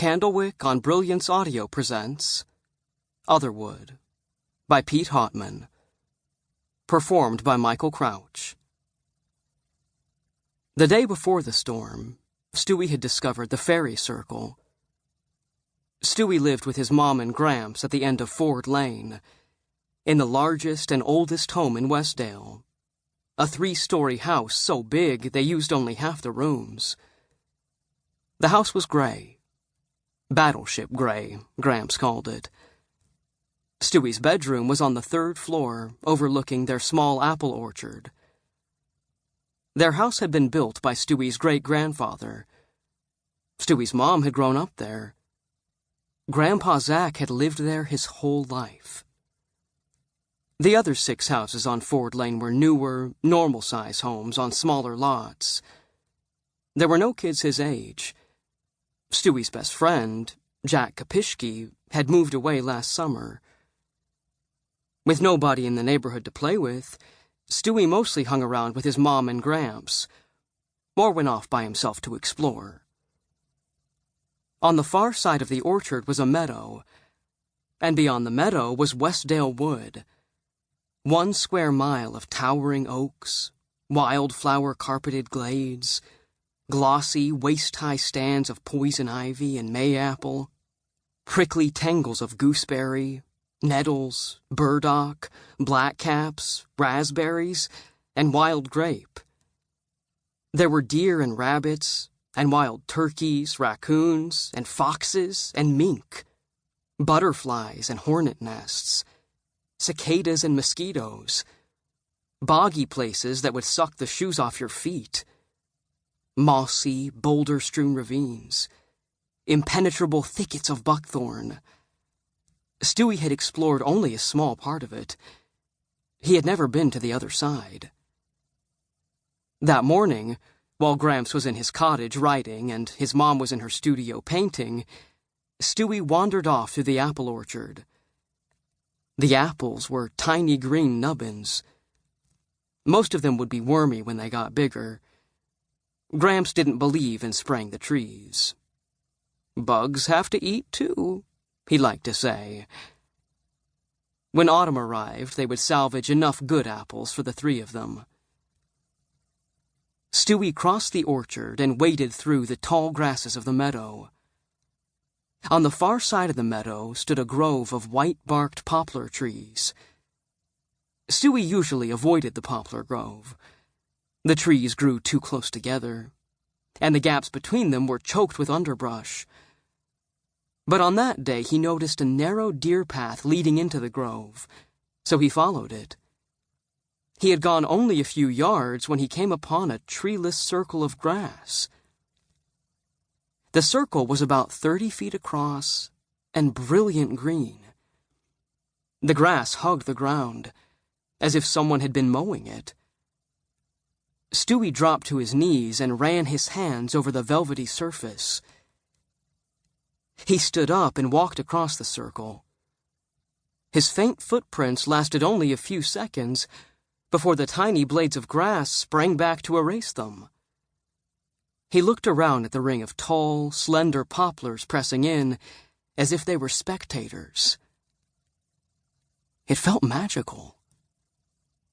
Candlewick on Brilliance Audio presents Otherwood by Pete Hautman. Performed by Michael Crouch. The day before the storm, Stuey had discovered the fairy circle. Stuey lived with his mom and Gramps at the end of Ford Lane, in the largest and oldest home in Westdale, a 3-story house so big they used only half the rooms. The house was gray. Battleship gray, Gramps called it. Stuey's bedroom was on the 3rd floor, overlooking their small apple orchard. Their house had been built by Stuey's great-grandfather. Stuey's mom had grown up there. Grandpa Zach had lived there his whole life. The other 6 houses on Ford Lane were newer, normal-size homes on smaller lots. There were no kids his age. Stuey's best friend, Jack Kapishke, had moved away last summer. With nobody in the neighborhood to play with, Stuey mostly hung around with his mom and Gramps, or went off by himself to explore. On the far side of the orchard was a meadow, and beyond the meadow was Westdale Wood, 1 square mile of towering oaks, wildflower-carpeted glades, glossy, waist-high stands of poison ivy and mayapple, prickly tangles of gooseberry, nettles, burdock, blackcaps, raspberries, and wild grape. There were deer and rabbits, and wild turkeys, raccoons, and foxes, and mink, butterflies and hornet nests, cicadas and mosquitoes, boggy places that would suck the shoes off your feet, mossy, boulder-strewn ravines, impenetrable thickets of buckthorn. Stuey had explored only a small part of it. He had never been to the other side. That morning, while Gramps was in his cottage writing and his mom was in her studio painting, Stuey wandered off through the apple orchard. The apples were tiny green nubbins. Most of them would be wormy when they got bigger. Gramps didn't believe in spraying the trees. "Bugs have to eat, too," he liked to say. When autumn arrived, they would salvage enough good apples for the 3 of them. Stuey crossed the orchard and waded through the tall grasses of the meadow. On the far side of the meadow stood a grove of white-barked poplar trees. Stuey usually avoided the poplar grove. The trees grew too close together, and the gaps between them were choked with underbrush. But on that day he noticed a narrow deer path leading into the grove, so he followed it. He had gone only a few yards when he came upon a treeless circle of grass. The circle was about 30 feet across and brilliant green. The grass hugged the ground, as if someone had been mowing it. Stuey dropped to his knees and ran his hands over the velvety surface. He stood up and walked across the circle. His faint footprints lasted only a few seconds before the tiny blades of grass sprang back to erase them. He looked around at the ring of tall, slender poplars pressing in, as if they were spectators. It felt magical.